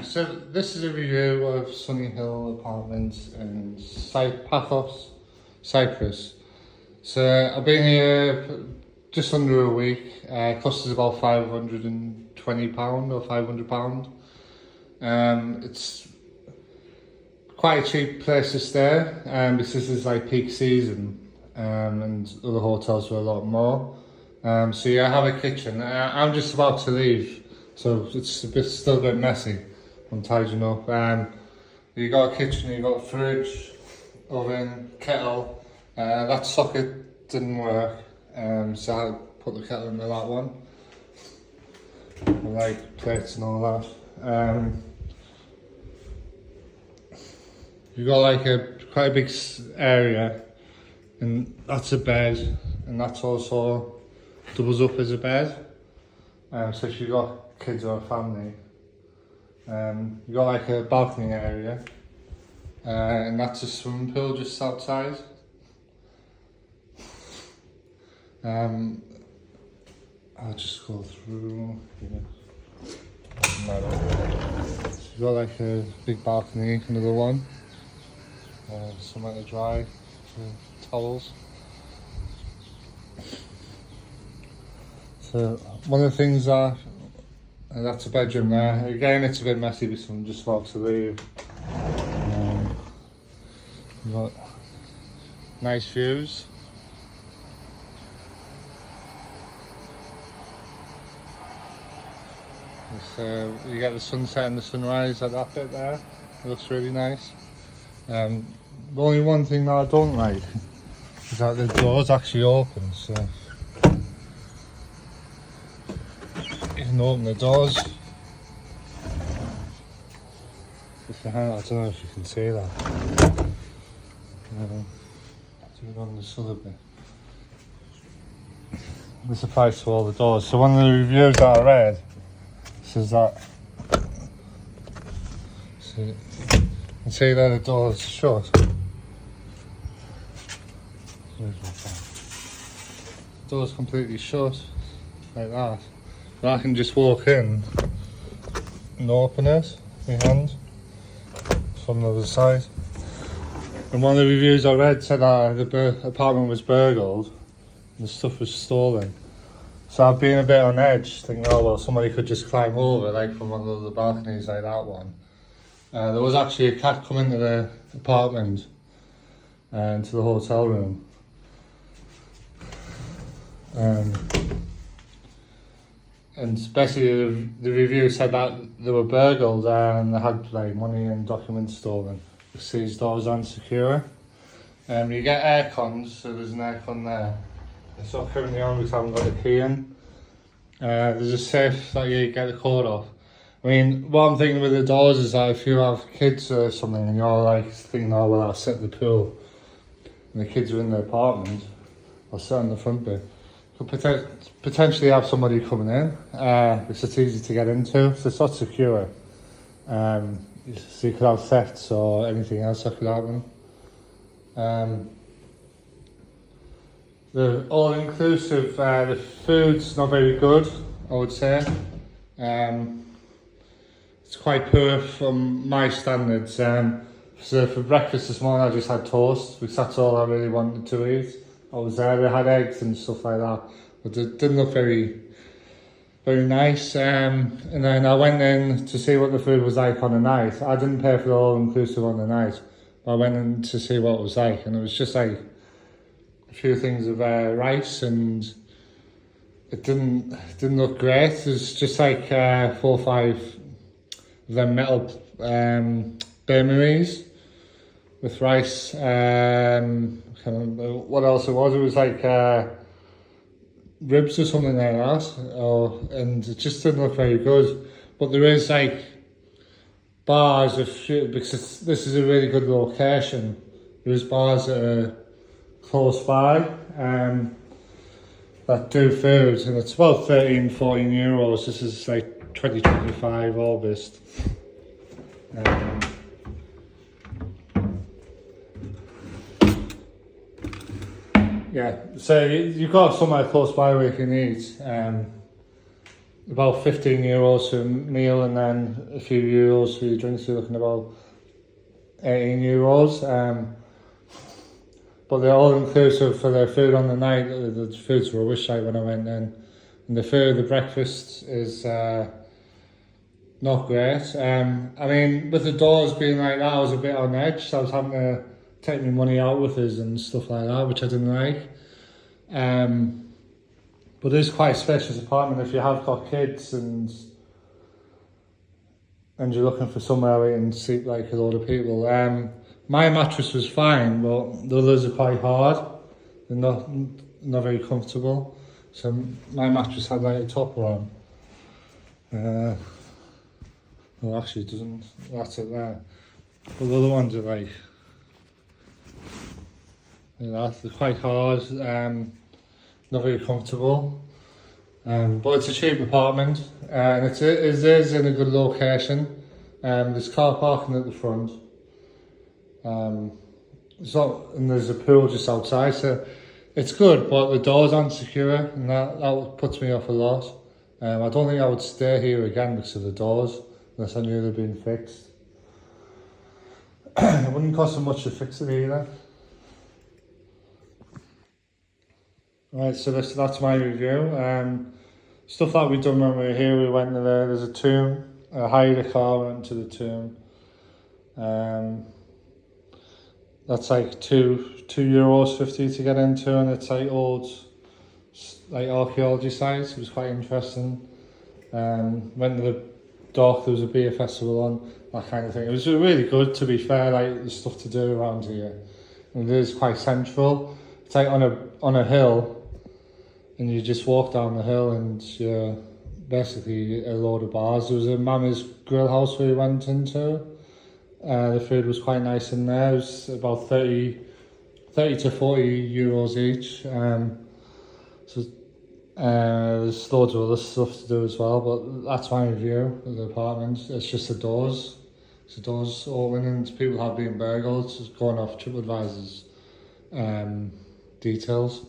So this is a review of Sunny Hill Apartments in Paphos, Cyprus. So I've been here just under a week. Cost us about £520 or £500. It's quite a cheap place to stay, because this is like peak season, and other hotels were a lot more. So yeah, I have a kitchen. I'm just about to leave, so it's still a bit messy. I'm tidying up. You got a kitchen, you got a fridge, oven, kettle. That socket didn't work, so I put the kettle into that one. Like plates and all that. You got like quite a big area, and that's a bed, and that's also doubles up as a bed. So if you've got kids or a family, you got like a balcony area, and that's a swimming pool just outside. I'll just go through here. So you've got like a big balcony, another one, somewhere to dry, towels. So one of the things that's a bedroom there. Again, it's a bit messy because I'm just about to leave. We've got nice views. You get the sunset and the sunrise at that bit there. It looks really nice. The only one thing that I don't like is that the door's actually open, so you can open the doors. I don't know if you can see that. Do it on this other bit. This applies to all the doors. So one of the reviews that I read says that, so you can see that the door's shut. The door's completely shut, like that. But I can just walk in and open it with my hand from the other side. And one of the reviews I read said that the apartment was burgled and the stuff was stolen. So I've been a bit on edge, thinking, oh well, somebody could just climb over, like from one of the balconies like that one. There was actually a cat come into the apartment and to the hotel room. And basically the review said that they were burgled and they had like money and documents stolen. These doors aren't secure. You get air cons, so there's an air con there. It's not currently on because I haven't got the key in. There's a safe that you get the code off. I mean, what I'm thinking with the doors is that if you have kids or something and you're like thinking, oh well, I'll sit in the pool, and the kids are in the apartment, I'll sit on the front bit. Could potentially have somebody coming in, because it's easy to get into, so it's not secure. So you could have thefts or anything else that could happen. The all-inclusive, the food's not very good, I would say. It's quite poor from my standards. So for breakfast this morning I just had toast, because that's all I really wanted to eat. I was there, they had eggs and stuff like that, but it didn't look very nice. And then I went in to see what the food was like on the night. I didn't pay for the all-inclusive on the night, but I went in to see what it was like, and it was just like a few things of rice, and it didn't look great. It was just like 4 or 5 of them metal bain-maries with rice. I can't remember what else it was. It was like ribs or something like that, and it just didn't look very good. But there is like bars because this is a really good location. There's bars that are close by that do food, and it's about 13-14 euros. This is like 2025 August. Yeah, so you've got somewhere close by where you can eat. about €15 for a meal, and then a few euros for your drinks. You're looking about €18. But they're all inclusive for their food on the night. The food's rubbish when I went in. And the breakfast is not great. I mean, with the doors being like that, I was a bit on edge. So I was having to take my money out with us and stuff like that, which I didn't like. But it's quite a spacious apartment if you have got kids and you're looking for somewhere where you can sleep like a load of people. My mattress was fine, but the others are quite hard. They're not very comfortable. So my mattress had like a topper on. Well, actually, it doesn't. That's it there. But the other ones are like, they're quite hard. Not very comfortable. But it's a cheap apartment, and it is in a good location. There's car parking at the front. And there's a pool just outside, so it's good, but the doors aren't secure, and that puts me off a lot. I don't think I would stay here again because of the doors, unless I knew they'd been fixed. It wouldn't cost so much to fix it either. Right, so that's my review. Stuff that we've done when we were here, we went to there's a tomb. I hired a car, went to the tomb. That's like €2.50 to get into, and it's like old archaeology sites. It was quite interesting. Went to the dock, there was a beer festival on, that kind of thing. It was really good, to be fair. Like, there's stuff to do around here, and it is quite central. It's like on a hill, and you just walk down the hill, and you're basically a load of bars. There was a Mama's grill house we went into. The food was quite nice in there. It was about 30 to €40 each. So there's loads of other stuff to do as well, but that's my review of the apartment. It's just the doors. It's the doors open, and people have been burgled. It's going off TripAdvisor's details.